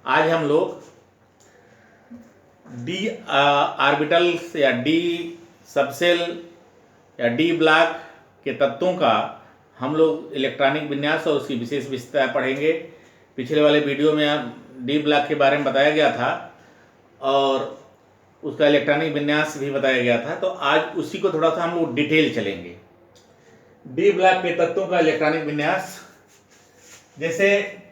आज हम लोग डी ऑर्बिटल्स या डी सबसेल या डी ब्लॉक के तत्वों का हम लोग इलेक्ट्रॉनिक विन्यास और उसकी विशेष विशेषता पढ़ेंगे। पिछले वाले वीडियो में डी ब्लॉक के बारे में बताया गया था और उसका इलेक्ट्रॉनिक विन्यास भी बताया गया था, तो आज उसी को थोड़ा सा हम लोग डिटेल चलेंगे। डी ब्लॉक के तत्वों का इलेक्ट्रॉनिक विन्यास, जैसे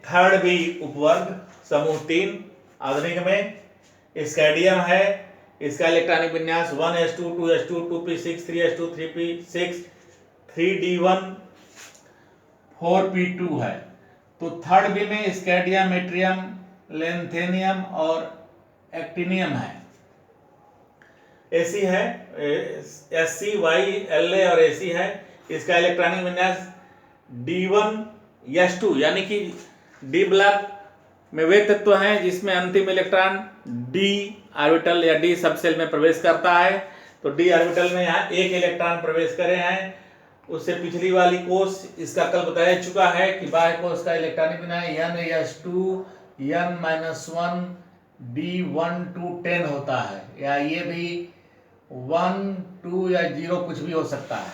थर्ड बी उपवर्ग समूह 3 आधुनिक में स्कैडियम है। इसका इलेक्ट्रॉनिक विन्यास 1s2 2s2 2p6 3s2 3p6 3d1 4p2 है। तो थर्ड बी में स्कैडियम, एट्रियम, लेंथेनियम और एक्टिनियम है। एसी है, एससी वाई एल ए और एसी है। इसका इलेक्ट्रॉनिक विन्यास d1s2, यानी कि डी ब्लॉक में वे तत्व हैं जिसमें अंतिम इलेक्ट्रॉन डी ऑर्बिटल या डी सबसेल में प्रवेश करता है। तो डी ऑर्बिटल में यहाँ एक इलेक्ट्रॉन प्रवेश करे हैं। उससे पिछली वाली कोष इसका कल बताया चुका है कि बाह्य कोष का इलेक्ट्रॉनिक विन्यास n-2 n-1 d1 to 10 होता है, या ये भी 1 2 या 0 कुछ भी हो सकता है।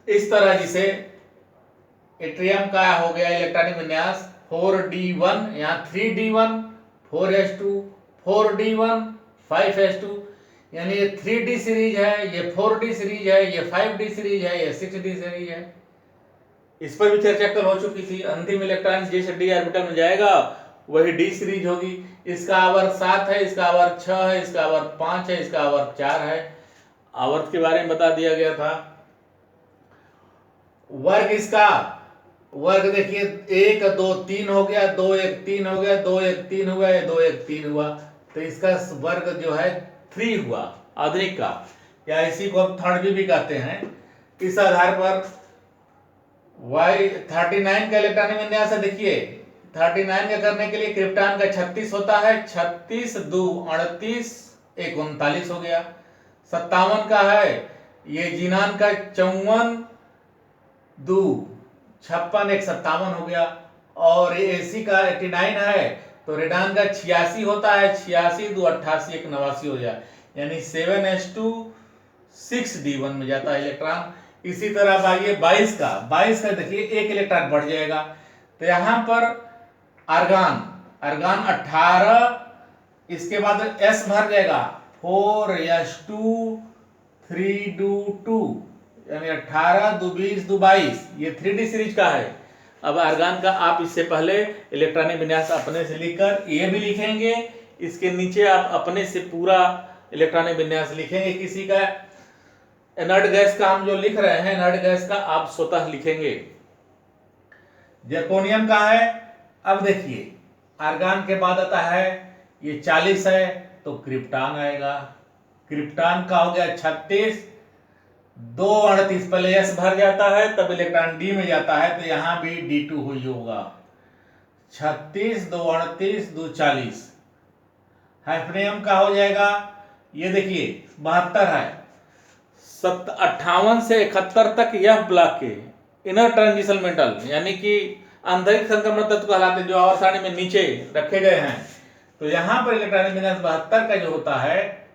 इस तरह जिसे एट्रियम का हो गया इलेक्ट्रॉनिक विन्यास 4d1, यहाँ 3d1 4s2 4d1 5s2, यानी ये 3d सीरीज है, ये 4d सीरीज है, ये 5d सीरीज है, ये 6d सीरीज है। इस पर भी चर्चा कल हो चुकी थी। अंतिम इलेक्ट्रॉन जैसे डी ऑर्बिटल में जाएगा वही डी सीरीज होगी। इसका आवर्त 7 है, इसका आवर्त 6 है, इसका आवर्त 5 है, इसका आवर्त 4 है। आवर्त के बारे में बता दिया गया था। वर्ग, इसका वर्ग देखिए 1 2 3 हो गया, 2 1 3 हो गया, 2 1 3 हुआ, 2 1 3 हुआ, तो इसका वर्ग जो है 3 हुआ आधुनिक का, या इसी को हम थर्ड भी कहते हैं। इस आधार पर Y39 का इलेक्ट्रॉनिक विन्यास है। देखिए 39 का करने के लिए क्रिप्टॉन का 36 होता है, 36 2 38 1 39 हो गया। 57 का है, ये जीनान का 54 2 56 1 57 हो गया। और ये एसी का 89 है, तो रेडान का 86 होता है, 86 2 88 1 89 हो गया, यानी 7s2 6d1 में जाता है इलेक्ट्रॉन। इसी तरह आइए 22 का देखिए एक इलेक्ट्रॉन बढ़ जाएगा। तो यहाँ पर आर्गन 18, इसके बाद s भर जाएगा 4s2 3d2, यानी 18 2 20 2 22, ये 3d सीरीज का है। अब आर्गन का आप इससे पहले इलेक्ट्रॉनिक विन्यास अपने से लिखकर ये भी लिखेंगे, इसके नीचे आप अपने से पूरा इलेक्ट्रॉनिक विन्यास लिखेंगे। किसी का इनर्ट गैस का हम जो लिख रहे हैं, इनर्ट गैस का आप स्वतः लिखेंगे। जर्कोनियम का है। अब देखिए आर्गन के बाद आता है ये 40 है, तो क्रिप्टॉन आएगा। क्रिप्टॉन का हो गया 36 2 38, पहले s भर जाता है तब इलेक्ट्रॉन डी में जाता है, तो यहां भी d2 हुई होगा। 36 2 38 2 40। हाइड्रोनियम का हो जाएगा, ये देखिए 72 है। 58 से 71 तक यह ब्लॉक के इनर ट्रांजिशन मेटल, यानी कि आंतरिक संक्रमण तत्व कहलाते हैं, जो आवर्त सारणी में नीचे रखे गए हैं। तो यहाँ पर इलेक्ट्रॉनिक विन्यास 72 का जो होता है,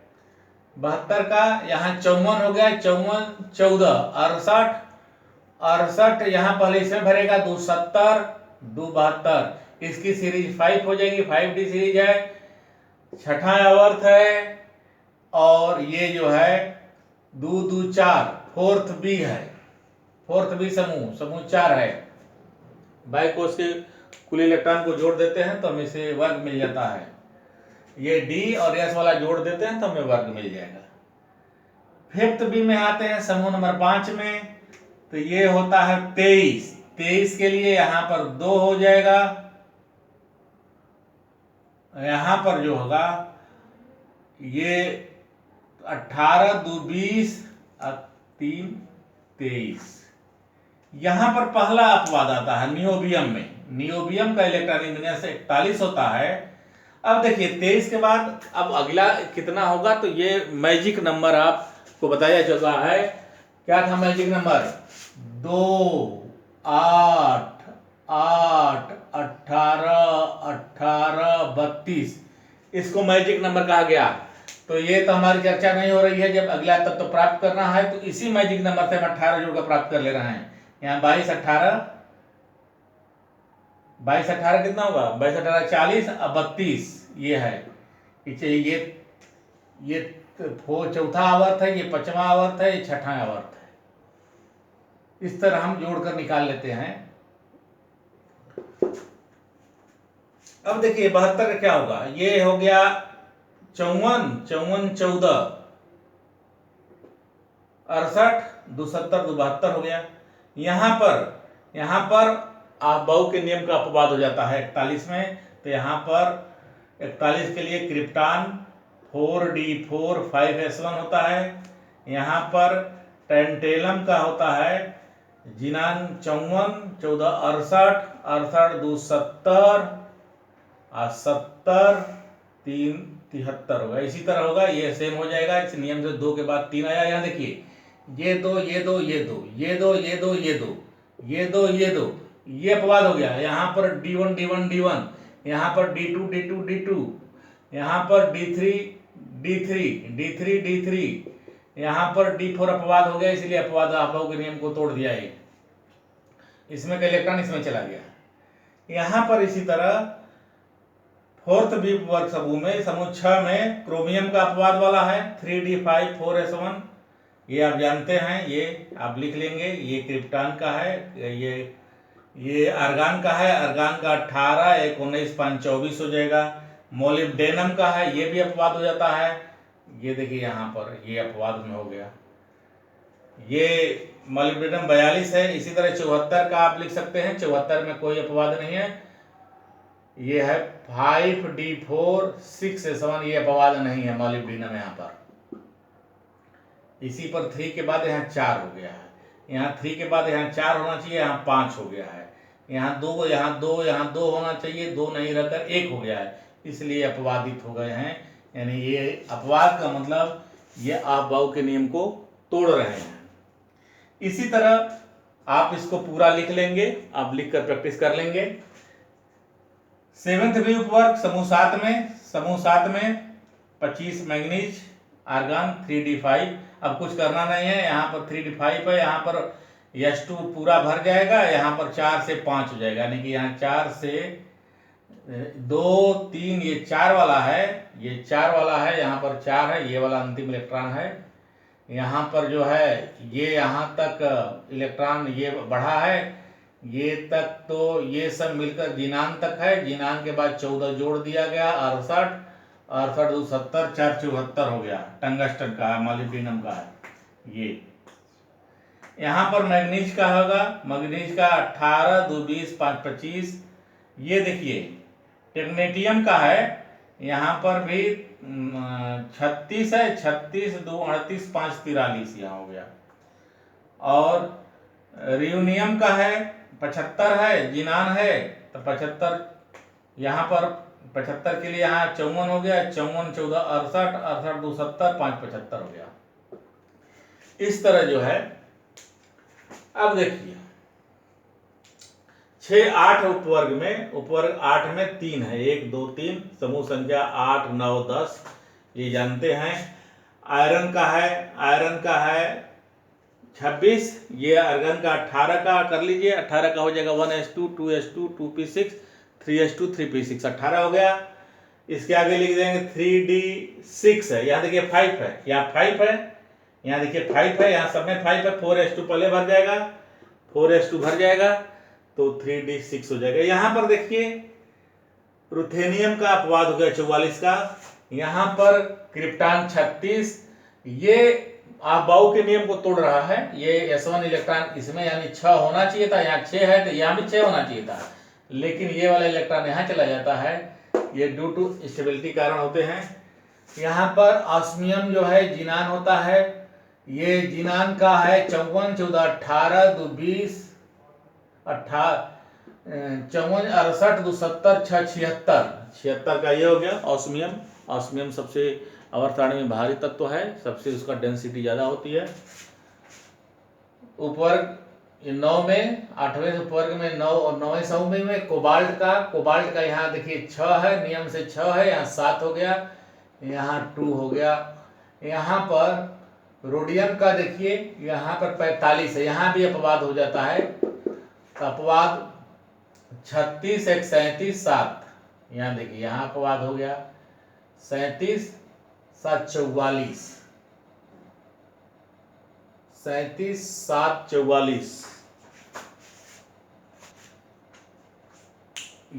72 का यहाँ 54 हो गया, 54 14 68, यहाँ पहले इसमें भरेगा 2 70 2 72, इसकी सीरीज 5 हो जाएगी, 5d सीरीज है। छठा आवर्त है, और ये जो है 2 2 4 फोर्थ बी है, फोर्थ बी समूह 4 है। बाई कोष के कुल इलेक्ट्रॉन को जोड़ देते हैं तो हमें से वर्ग मिल जाता है। ये डी और एस वाला जोड़ देते हैं तो हमें वर्ग मिल जाएगा। फिफ्थ बी में आते हैं समूह नंबर 5 में, तो ये होता है 23 के लिए यहां पर 2 हो जाएगा, यहां पर जो होगा ये 18 2 20 3 23। यहां पर पहला अपवाद आता है नियोबियम में। नियोबियम का इलेक्ट्रॉनिक विन्यास 41 होता है। अब देखिए 23 के बाद अब अगला कितना होगा, तो ये मैजिक नंबर आपको बताया चुका है। क्या था मैजिक नंबर? 2 8 8 18 32, इसको मैजिक नंबर कहा गया। तो ये तो हमारी चर्चा नहीं हो रही है। जब अगला तत्व प्राप्त करना है तो इसी मैजिक नंबर से हम 18 जोड़कर प्राप्त कर ले रहे हैं। यहाँ 22 18 कितना होगा? 22 18 40 और 32 ये है। ये चौथा आवर्त है, ये पांचवा आवर्त है, ये छठा आवर्त है। इस तरह हम जोड़कर निकाल लेते हैं। अब देखिए 72 का क्या होगा? ये हो गया 54 54 14 68 2 70 2 72 हो गया। यहां पर आप बहु के नियम का अपवाद हो जाता है 41 में। तो यहां पर 41 के लिए क्रिप्टान 4d4 5s1 होता है। यहां पर टेंटेलम का होता है जिनान 54 14 68 68 2 70 70 3 73 होगा। इसी तरह होगा, ये सेम हो जाएगा। इस नियम से 2 के बाद 3 आया। यहाँ देखिए ये 2 ये 2 ये 2 ये 2 ये 2 ये 2 ये 2 ये 2 ये अपवाद हो गया। यहाँ पर d1 d1 d1, यहाँ पर d2 d2 d2, यहाँ पर d3 d3 d3 d3, यहाँ पर d4 अपवाद हो गया। इसलिए अपवाद आपको के नियम को तोड़ दिया है। इसमें का इलेक्ट्रॉन इसमें चला गया। यहाँ पर इसी तरह फोर्थ बी वर्ग समूह में समूह 6 में क्रोमियम का अपवाद वाला है 3d5 4s1। ये आप जानते हैं, ये आप लिख लेंगे। ये क्रिप्टान का है, ये आर्गान का है। आर्गान का 18 1 19 5 24 हो जाएगा। मोलिब्डेनम का है, ये भी अपवाद हो जाता है। ये देखिए यहाँ पर ये अपवाद में हो गया। ये मोलिब्डेनम 42 है। इसी तरह 74 का आप लिख सकते हैं। 74 में कोई अपवाद नहीं है। ये है 5d4 6s1, ये अपवाद नहीं है मोलिब्डेनम। यहाँ पर इसी पर 3 के बाद यहाँ 4 हो गया है। यहाँ 3 के बाद यहाँ 4 होना चाहिए, यहाँ 5 हो गया है। यहाँ 2 यहाँ 2 यहाँ 2 होना चाहिए, 2 नहीं रहकर 1 हो गया है। इसलिए अपवादित हो गए हैं। यानी ये अपवाद का मतलब ये आप बाउ के नियम को तोड़ रहे हैं। इसी तरह आप इसको पूरा लिख लेंगे, आप लिखकर प्रैक्टिस कर लेंगे। 7th बी उपवर्ग समूह 7 में 25 मैग्नीज आर्गान 3d5। अब कुछ करना नहीं है। यहाँ पर 3d5 है, यहाँ पर S2 पूरा भर जाएगा। यहाँ पर 4 से 5 हो जाएगा। यानी कि यहाँ 4 से 2 3, ये 4 वाला है, ये 4 वाला है, यहाँ पर 4 है, ये वाला अंतिम इलेक्ट्रॉन है। यहाँ पर जो है ये यहाँ तक इलेक्ट्रॉन ये बढ़ा है, ये तक तो ये सब मिलकर जिनान तक है। जिनान के बाद 14 जोड़ दिया गया 68 68 2 70 4 74 हो गया। टंगस्टन का है, मोलिब्डेनम का है। ये यहाँ पर मैग्नीज का होगा, मैग्नीज का 18 2 20 5 25। ये देखिए टेक्नेटियम का है, यहाँ पर भी 36 है, 36 2 38 5 43 यहाँ हो गया। और रियूनियम का है 75 है, जिनान है तो 75। यहाँ पर 75 के लिए यहाँ 54 हो गया, 54 14 68 68 2 70 5 75 हो गया। इस तरह जो है। अब देखिए 6 8 उपवर्ग 8 में 3 है, 1 2 3, समूह संख्या 8 9 10 ये जानते हैं। आयरन का है 26, ये आर्गन का 18 का कर लीजिए। 18 का हो जाएगा 1s2 2s2 2p6 3s2 3p6 18 हो गया। इसके आगे लिख देंगे 3d6 है। यहाँ देखिए 5 है, यहाँ 5 है, यहाँ देखिए 5 है, यहाँ सब में 5 है। 4s2 पहले भर जाएगा, 4s2 भर जाएगा तो 3d6 हो जाएगा। यहाँ पर देखिए रुथेनियम का अपवाद हो गया 44 का। यहाँ पर क्रिप्टान 36, ये आप बाउ के नियम को तोड़ रहा है। ये s1 इलेक्ट्रॉन इसमें यानी 6 होना चाहिए था, यहाँ 6 है तो यहाँ भी 6 होना चाहिए था, लेकिन ये वाला इलेक्ट्रॉन यहाँ चला जाता है। ये ड्यू टू स्टेबिलिटी कारण होते हैं। यहाँ पर ऑस्मियम जो है जिनान होता है, ये जिनान का है 54 14 18 2 20 54 68 2 70 6 76 का ये हो गया ऑस्मियम। ऑस्मियम सबसे आवर्त सारणी में भारी तत्व है, सबसे उसका डेंसिटी ज्यादा होती है। उपवर्ग ये 9 में 8वें वर्ग में 9 और 9वें समूह में कोबाल्ट का यहाँ देखिए 6 है, नियम से 6 है, यहाँ 7 हो गया, यहाँ 2 हो गया। यहाँ पर रोडियम का देखिए यहाँ पर 45 है, यहाँ भी अपवाद हो जाता है। अपवाद 36 1 37 7, यहाँ देखिए यहाँ अपवाद हो गया 37 7 44, 37 7 44।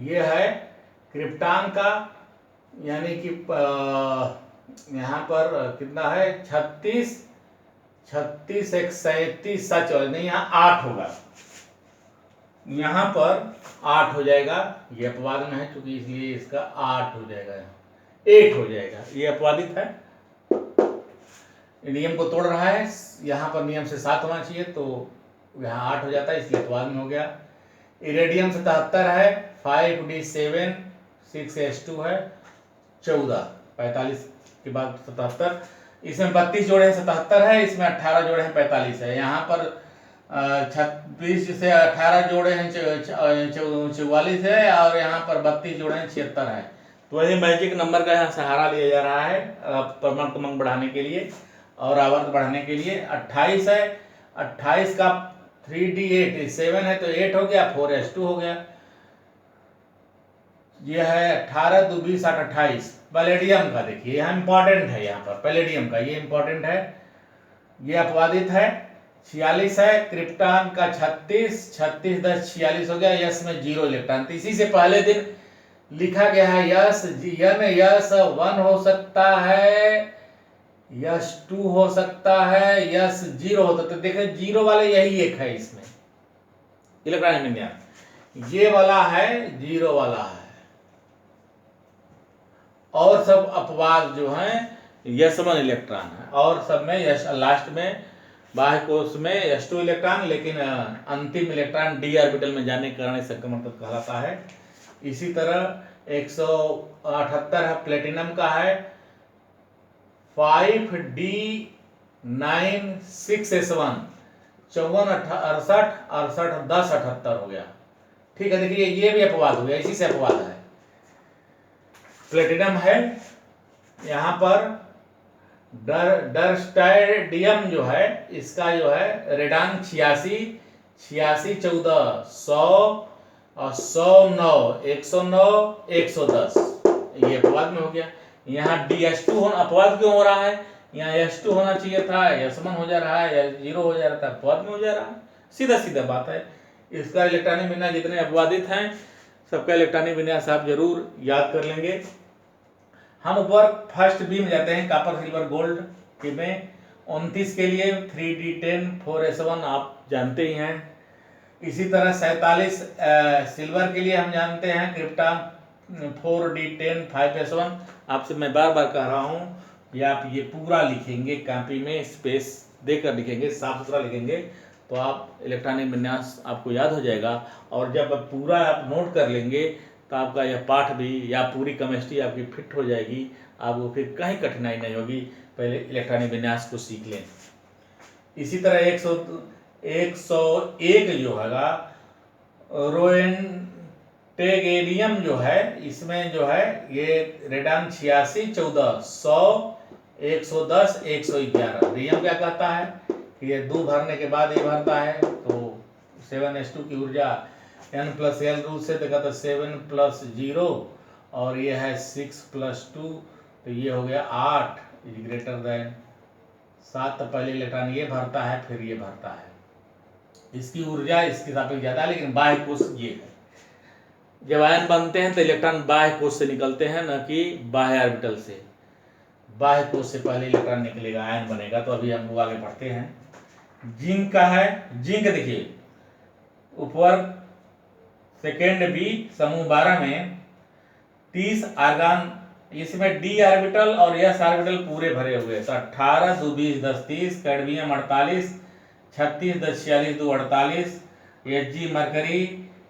ये है क्रिप्टॉन का, यानी कि यहाँ पर कितना है 36 36 1 37 7 44, नहीं यहाँ 8 होगा, यहाँ पर 8 हो जाएगा, ये अपवाद में है चूंकि इसलिए इसका 8 हो जाएगा, 8 हो जाएगा, ये अपवादित है, नियम को तोड़ रहा है। यहाँ पर नियम से 7 होना चाहिए तो यहाँ 8 हो जाता है, इसलिए अपवाद में हो गया। इरेडियम 77 है, 5d7 6s2 है, 14 45 के बाद 77, इसमें 32 जोड़े हैं 77 है, इसमें 18 जोड़े हैं 45 है। यहाँ पर 26 से 18 जोड़े हैं 44 है, और यहाँ पर 32 जोड़े हैं 76 है। तो वही मैजिक नंबर का यहाँ सहारा लिया जा रहा है परमाणु क्रमांक बढ़ाने के लिए और आवर्त बढ़ाने के लिए। 28 है, 28 का 3d8 7 है तो 8 हो गया, 4s2 हो गया। यह है 18 2 20 8 28। पैलेडियम का देखिए यहाँ इंपॉर्टेंट है, यहाँ पर पैलेडियम का ये इंपॉर्टेंट है, ये अपवादित है। 46 है, क्रिप्टॉन का 36 36 10 46 हो गया, यस में 0 इलेक्ट्रॉन। तो इसी से पहले दिन लिखा गया है यस यस 1 हो सकता है, यस 2 हो सकता है, यस 0 होता है। तो देखिए 0 वाले यही एक है इसमें इलेक्ट्रॉनिक विन्यास, ये वाला है 0 वाला है, और सब अपवाद जो है यशमन इलेक्ट्रॉन है, और सब में यश लास्ट में बाह्य कोश में s2 इलेक्ट्रॉन, लेकिन अंतिम इलेक्ट्रॉन d ऑर्बिटल में जाने के कारण संक्रमण तत्व कहलाता है। इसी तरह 178 है, प्लेटिनम का है, 5d9 6s1 54 68 68 10 78 हो गया। ठीक है, देखिए ये भी अपवाद हो गया, इसी से अपवाद है। प्लेटिनम है, यहाँ पर डर्स्टाइडियम जो है इसका जो है रेडान 86 14 100 और 109 109 110, ये अपवाद में हो गया। यहाँ ds2 होना, अपवाद क्यों हो रहा है, यहाँ s2 होना चाहिए था, यशमन हो जा रहा है, या 0 हो जा रहा था, अपवाद में हो जा रहा है, सीधा सीधा बात है। इसका इलेक्ट्रॉनिक विन्यास जितने अपवादित हैं सबका इलेक्ट्रॉनिक विन्यास आप जरूर याद कर लेंगे। हम ऊपर फर्स्ट बी में जाते हैं, कॉपर सिल्वर गोल्ड के में 29 के लिए 3d10 4s1 आप जानते ही हैं। इसी तरह 47 सिल्वर के लिए हम जानते हैं क्रिप्टॉन 4d10 5s1। आपसे मैं बार बार कह रहा हूं कि आप ये पूरा लिखेंगे, कॉपी में स्पेस देकर लिखेंगे, साफ सुथरा लिखेंगे, तो आप इलेक्ट्रॉनिक विन्यास आपको याद हो जाएगा। और जब पूरा आप नोट कर लेंगे तो आपका यह पाठ भी या पूरी केमिस्ट्री आपकी फिट हो जाएगी, आपको फिर कहीं कठिनाई नहीं होगी। पहले इलेक्ट्रॉनिक विन्यास को सीख लें। इसी तरह 101 जो हैगा रोएंटेगेरियम जो है, इसमें जो है ये रेडान 86 14 100 110 111। रियम क्या कहता है कि ये 2 भरने के बाद ये भरता है, तो 7s2 की ऊर्जा n + l रूल से देखा तो 7 + 0, और ये है 6 + 2, तो ये हो गया 8 ग्रेटर देन 7। तो पहले इलेक्ट्रॉन ये भरता है, फिर ये भरता है, इसकी ऊर्जा इसके सापेक्ष ज्यादा, लेकिन बाह्य कोश ये है। जब आयन बनते हैं तो इलेक्ट्रॉन बाह्य कोश से निकलते हैं, न कि बाह्य ऑर्बिटल से। बाह्य कोश से पहले इलेक्ट्रॉन निकलेगा, आयन बनेगा। तो अभी हम लोग आगे बढ़ते हैं। जिंक का है, जिंक देखिए ऊपर सेकेंड बी समूह 12 में 30 आर्गन, इसमें डी ऑर्बिटल और एस ऑर्बिटल पूरे भरे हुए। तो 18 2 20 10 30, कैडमियम 48 36 10 46 2 48, Hg मरकरी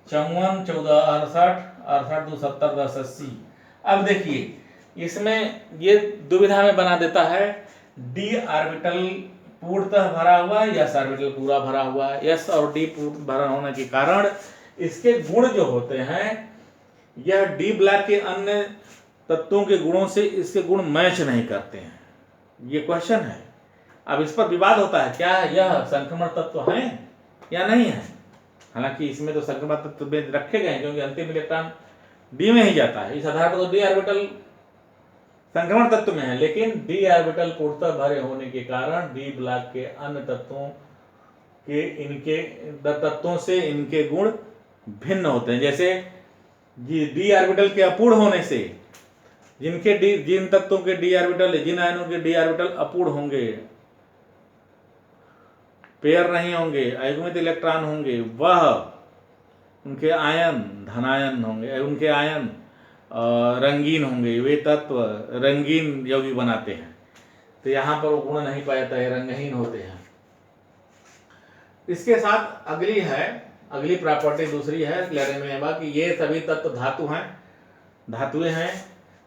54 14 68 68 2 70 10 80। अब देखिए इसमें ये दुविधा में बना देता है, डी ऑर्बिटल पूर्णतः भरा हुआ है, यस ऑर्बिटल पूरा भरा हुआ है। एस और डी पूर्ण भरा होने के कारण इसके गुण जो होते हैं, यह डी ब्लॉक के अन्य तत्वों के गुणों से इसके गुण मैच नहीं करते हैं। ये क्वेश्चन है। अब इस पर विवाद होता है, क्या यह संक्रमण तत्व है या नहीं है। हालांकि इसमें तो संक्रमण तत्व में रखे गए हैं, क्योंकि अंतिम इलेक्ट्रॉन डी में ही जाता है। इस आधार पर तो डी ऑर्बिटल संक्रमण तत्व में है, लेकिन डी ऑर्बिटल पूर्णतः भरे होने के कारण डी ब्लॉक के अन्य तत्वों के इनके तत्वों से इनके गुण भिन्न होते हैं। जैसे डी ऑर्बिटल के अपूर्ण होने से जिन तत्वों के डी ऑर्बिटल, जिन आयनों के डी ऑर्बिटल अपूर्ण होंगे, पेयर नहीं होंगे, अयुग्मित इलेक्ट्रॉन होंगे, वह उनके आयन धनायन होंगे, उनके आयन रंगीन होंगे, वे तत्व रंगीन यौगिक बनाते हैं। तो यहाँ पर वो गुण नहीं पाया जाता है, रंगहीन होते हैं। इसके साथ अगली प्रॉपर्टी दूसरी है क्लेरेमिनेमा की, ये सभी तत्व धातुएं हैं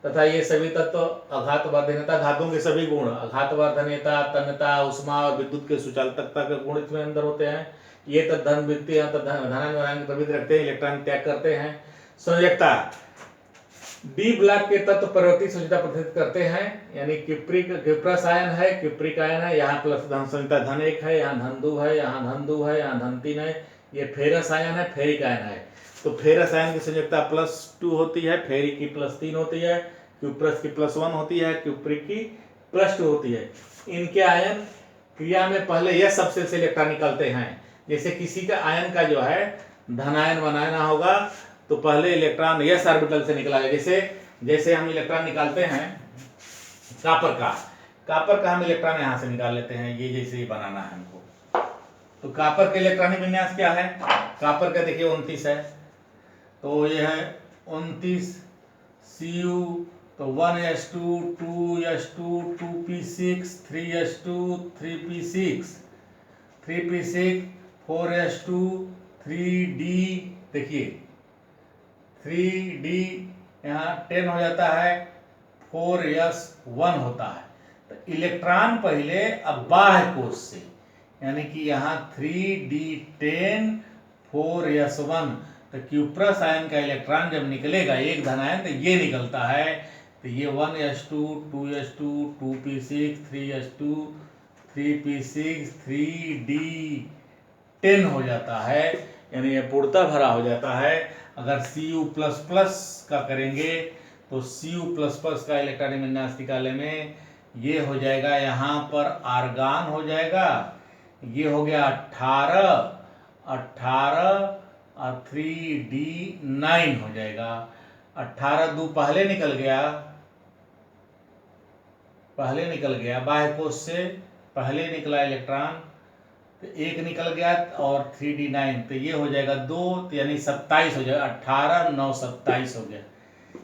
तथा ये सभी तत्व आघातवर्धनीयता, धातुओं के सभी गुण आघातवर्धनीयता, तन्यता, उष्मा और विद्युत के सुचालकता के गुण इसमें अंदर होते हैं। ये धन वृत्ति धनायन प्रवृत्ति रखते हैं, इलेक्ट्रॉन त्याग करते हैं। संयोजकता, डी ब्लॉक के तत्व परिवर्ती संयोजकता प्रदर्शित करते हैं, यानी किप्रस आयन है, किप्रिक आयन है, यहाँ प्लस धन संयोजकता धन 1 है, यहाँ धन 2 है, यहाँ धन 2 है, यहाँ धन 3 है। ये फेरस आयन है, फेरिक आयन है। तो फेरस आयन की संयोजकता +2 होती है, फेरिक की +3 होती है, क्यूप्रस की +1 होती है, क्यूप्रिक की +2 होती है। इनके आयन क्रिया में पहले यह सबसे से इलेक्ट्रॉन निकलते हैं। जैसे किसी का आयन का जो है धनायन बनाना होगा तो पहले इलेक्ट्रॉन यस ऑर्बिटल से निकला है। जैसे हम इलेक्ट्रॉन निकालते हैं कापर का हम इलेक्ट्रॉन यहाँ से निकाल लेते हैं, ये जैसे ही बनाना है हमको। तो कापर का इलेक्ट्रॉनिक विन्यास क्या है, कापर का देखिए 29 है, तो ये है 29 Cu, तो 1s2 2s2 2p6 3s2 3p6 3p6 4s2 3d, देखिए 3d यहाँ 10 हो जाता है, 4s1 होता है। तो इलेक्ट्रॉन पहले अब बाह्य कोश से, यानी कि यहाँ 3d10 4s1, तो क्यूप्रस आयन का इलेक्ट्रॉन जब निकलेगा एक धनायन, तो ये निकलता है, तो ये 1s2 2s2 2p6 3s2 3p6 3d10 हो जाता है, यानी ये पूर्णतः भरा हो जाता है। अगर Cu++ का करेंगे तो Cu++ का इलेक्ट्रॉनिक विन्यास निकालने में ये हो जाएगा, यहाँ पर आर्गान हो जाएगा, ये हो गया 18 और 3d9 हो जाएगा। 18 2 पहले निकल गया बाह्य कोश से, पहले निकला इलेक्ट्रॉन, तो 1 निकल गया और 3d9, तो ये हो जाएगा 2, तो यानी 27 हो जाएगा। 18 9 27 हो गया।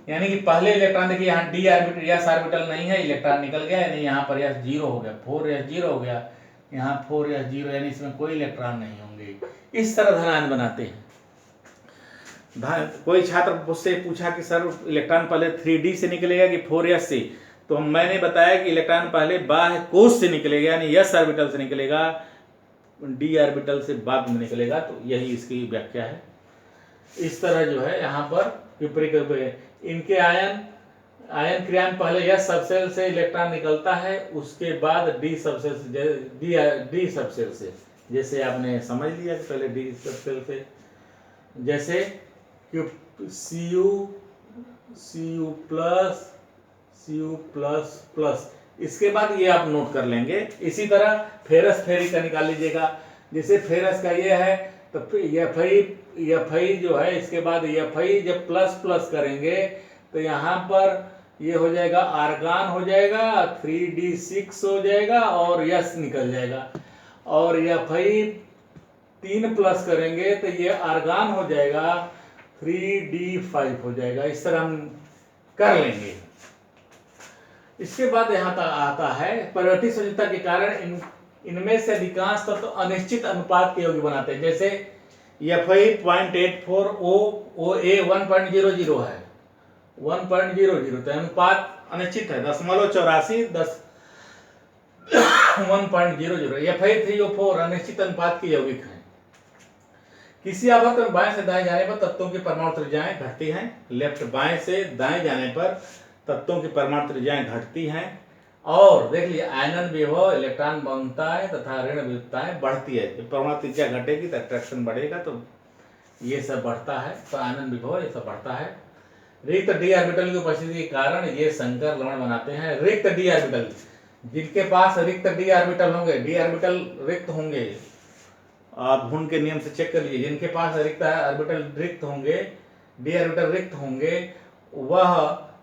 यानी कि पहले इलेक्ट्रॉन देखिए यहाँ डी ऑर्बिटल यस ऑर्बिटल नहीं है, इलेक्ट्रॉन निकल गया, यानी यहाँ पर यस 0 हो गया, 4s0 हो गया, यहाँ 4s0, यानी इसमें कोई इलेक्ट्रॉन नहीं होंगे। इस तरह धनायन बनाते हैं। कोई छात्र मुझसे पूछा कि सर इलेक्ट्रॉन पहले 3d से निकलेगा कि 4s से, तो मैंने बताया कि इलेक्ट्रॉन पहले बाह्य कोश से निकलेगा, यानी यस ऑर्बिटल से निकलेगा, डी ऑर्बिटल से बाद में निकलेगा। तो यही इसकी व्याख्या है। इस तरह जो है यहाँ पर इनके आयन क्रिया में पहले यस सबसेल से इलेक्ट्रॉन निकलता है, उसके बाद डी सबसेल से, जैसे आपने समझ लिया कि पहले डी सबसेल से, जैसे Cu++, इसके बाद ये आप नोट कर लेंगे। इसी तरह फेरस फेरिक का निकाल लीजिएगा। जैसे फेरस का ये है तो Fi जो है, इसके बाद Fi जब प्लस करेंगे तो यहाँ पर ये हो जाएगा आर्गान हो जाएगा, 3d6 हो जाएगा और यस निकल जाएगा। और Fi 3+ करेंगे तो ये आर्गान हो जाएगा, 3d5 हो जाएगा। इस तरह हम कर लेंगे। इसके बाद यहाँ तक आता है परिवर्ती संयोजकता के कारण इनमें से अधिकांश तत्व अनिश्चित अनुपात के योग्य बनाते हैं। जैसे Fi 0.84 OA 1.00 है, 1.00, तो अनुपात अनिश्चित है, 0.84 1.00 Fe3O4 अनिश्चित अनुपात की यौगिक है। किसी आवर्त में बाएं से दाएं जाने पर तत्वों की परमाणु त्रिज्याएं घटती हैं। लेफ्ट बाएं से दाएं जाने पर तत्वों की परमाणु त्रिज्याएं घटती हैं। और देख लिया आयनन विभव, इलेक्ट्रॉन बंधताएं तथा ऋण विभवताएं बढ़ती है। जब परमाणु त्रिज्या घटेगी तो अट्रैक्शन बढ़ेगा, तो ये सब बढ़ता है, तो आयनन विभव ये सब बढ़ता है। रिक्त डी ऑर्बिटल की उपस्थिति के कारण ये संकर लवण बनाते हैं। रिक्त डी ऑर्बिटल, जिनके पास रिक्त डी ऑर्बिटल होंगे, डी ऑर्बिटल रिक्त होंगे, आप हुन के नियम से चेक कर लीजिए, जिनके पास रिक्त ऑर्बिटल रिक्त होंगे, डी ऑर्बिटल रिक्त होंगे, वह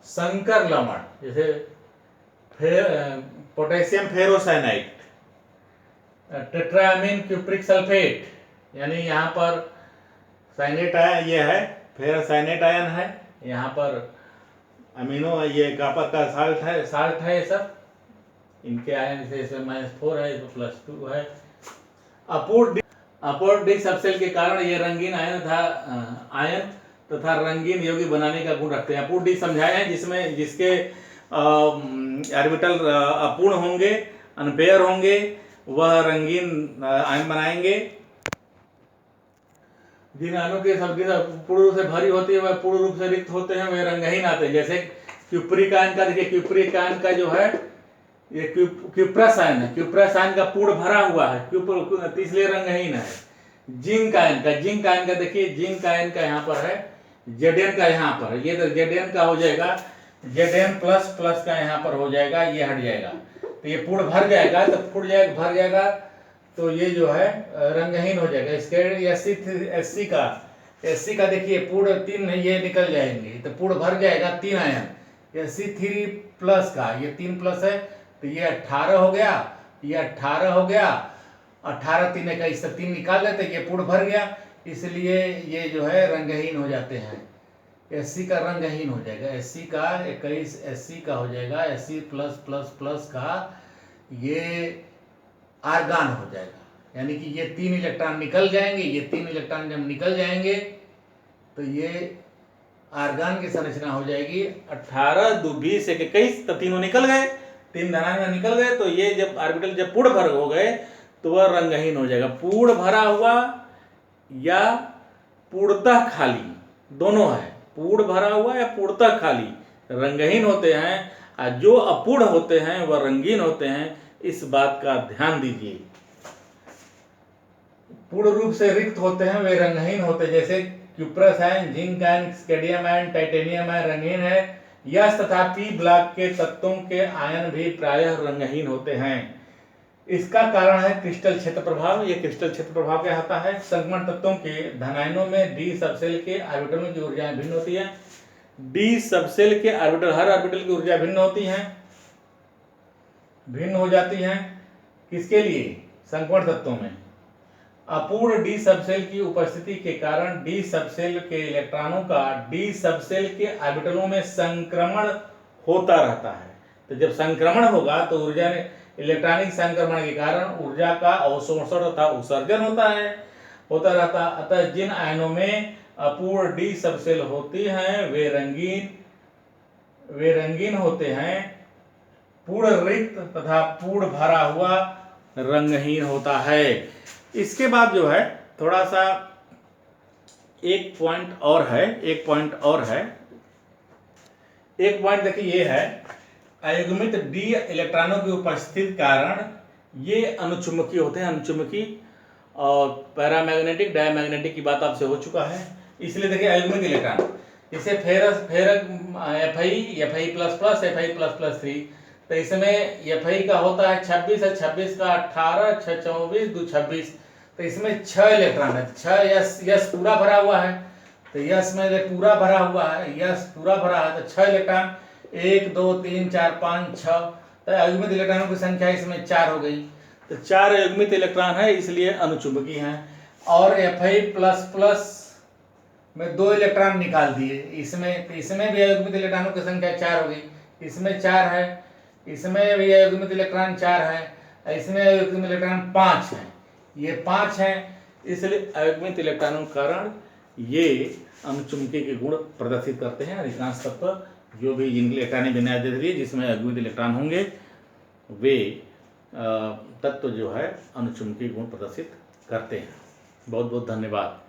संकर लवण, जैसे potassium ferrocyanide, tetrammine cupric sulphate, यानी यहाँ पर साइनेट आयन ये है, फेरोसाइनेट आयन है, यहाँ पर अमीनो ये कॉपर का साल्ट है ये सब, इनके आयन से -4 है, +2 है। अपूर्ण डी सबसेल के कारण ये रंगीन आयन तथा रंगीन यौगिक बनाने का गुण रखते हैं। अपूर्ण डी समझाए हैं, जिसमें जिसके ऑर्बिटल अपूर्ण होंगे, अनपेयर होंगे, वह रंगीन आयन बनाएंगे। जिन आयनों की सब्जी पूर्ण रूप से भरी होती है वह पूर्ण रूप से रिक्त होते हैं, वे रंगहीन आते हैं। जैसे क्यूप्रिक आयन का देखिए, क्यूप्रिक आयन का जो है ये क्यूप्रस आयन है, क्यूप्रस आयन का पूर्ण भरा हुआ है, इसलिए रंगहीन है। जिंक आयन का देखिए, जिंक आयन का यहाँ पर है, Zn का यहाँ पर है, ये तो Zn का हो जाएगा, Zn प्लस का यहाँ पर हो जाएगा, ये हट जाएगा, तो ये पूर्ण भर जाएगा, तो भर जाएगा तो ये जो है रंगहीन हो जाएगा। इसके Sc का देखिए पूर्ण 3 ये निकल जाएंगे, तो पूर्ण भर जाएगा 3 आयन। Sc3+ का ये 3+ है, तो ये 18 हो गया, ये 18 हो गया, 18 3 21, 3 निकाल लेते, ये पूर्ण भर गया, इसलिए ये जो है रंगहीन हो जाते हैं। Sc का रंगहीन हो जाएगा, Sc का 21 Sc का हो जाएगा, Sc+++ का ये आर्गान हो जाएगा, यानी कि ये 3 इलेक्ट्रॉन निकल जाएंगे। ये 3 इलेक्ट्रॉन जब निकल जाएंगे तो ये आर्गान की संरचना हो जाएगी 18 2 20 21, तो तीनों निकल गए, 3 धनात्मक निकल गए, तो ये जब ऑर्बिटल जब पूर्ण भर हो गए तो वह रंगहीन हो जाएगा। पूर्ण भरा हुआ या पूर्णतः खाली दोनों है, पूर्ण भरा हुआ या पूर्णतः खाली रंगहीन होते हैं, और जो अपूर्ण होते हैं वह रंगीन होते हैं। इस बात का ध्यान दीजिए। पूर्ण रूप से रिक्त होते हैं वे रंगहीन होते हैं, जैसे cuprous ion, zinc ion, स्केडियम ion, titanium ion रंगीन है। यस तथा पी ब्लॉक के तत्वों के आयन भी प्रायः रंगहीन होते हैं। इसका कारण है क्रिस्टल क्षेत्र प्रभाव। ये क्रिस्टल क्षेत्र प्रभाव क्या होता है? संक्रमण तत्वों के धनायनों में डी सबसेल के ऑर्बिटलों की ऊर्जाएं भिन्न होती है। डी सबसेल के ऑर्बिटल, हर ऑर्बिटल की ऊर्जा भिन्न होती है, भिन्न हो जाती हैं। किसके लिए? संक्रमण तत्वों में। अपूर्ण डी सबसेल की उपस्थिति के कारण डी सबसेल के इलेक्ट्रॉनों का डी सबसेल के ऑर्बिटलों में संक्रमण होता रहता है। तो जब संक्रमण होगा तो ऊर्जा इलेक्ट्रॉनिक संक्रमण के कारण ऊर्जा का अवशोषण तथा उत्सर्जन होता रहता। अतः जिन आयनों में अपूर्ण डी सबसेल होती हैं वे रंगीन होते हैं। पूर्ण रिक्त तथा पूर्ण भरा हुआ रंगहीन होता है। इसके बाद जो है थोड़ा सा एक पॉइंट और है, एक पॉइंट देखिए, ये है अयुग्मित डी इलेक्ट्रॉनों की उपस्थिति कारण ये अनुचुंबकीय होते हैं, अनुचुंबकी और पैरामैग्नेटिक डायमैग्नेटिक की बात आपसे हो चुका है। इसलिए देखिए अयुग्मित इलेक्ट्रॉन, इसे फेरक Fi++, Fi++3, तो इसमें Fi का होता है 26 है, 26 का 18, 6 24 2 26, तो इसमें 6 इलेक्ट्रॉन है। 6 यस पूरा भरा हुआ है, तो यस में पूरा भरा हुआ है, यस पूरा भरा है, तो 6 इलेक्ट्रॉन 1 2 3 4 5 6, तो अयुग्मित इलेक्ट्रॉनों की संख्या इसमें 4 हो गई। तो 4 अयुग्मित इलेक्ट्रॉन है, इसलिए अनुचुंबकीय हैं। और Fi++ में 2 इलेक्ट्रॉन निकाल दिए, इसमें भी अयुग्मित इलेक्ट्रॉनों की संख्या 4 हो गई। इसमें 4 है, इसमें भी अयुग्मित इलेक्ट्रॉन 4 है, इसमें अयुग्मित इलेक्ट्रॉन 5 है, ये 5 है। इसलिए अयुग्मित इलेक्ट्रॉनों के कारण ये अनुचुंबकीय के गुण प्रदर्शित करते हैं। अधिकांश तत्व जो भी जिनकी इलेक्ट्रॉनिक विन्यास दे रही है जिसमें अयुग्मित इलेक्ट्रॉन होंगे वे तत्व जो है अनुचुंबकीय गुण प्रदर्शित करते हैं। बहुत बहुत धन्यवाद।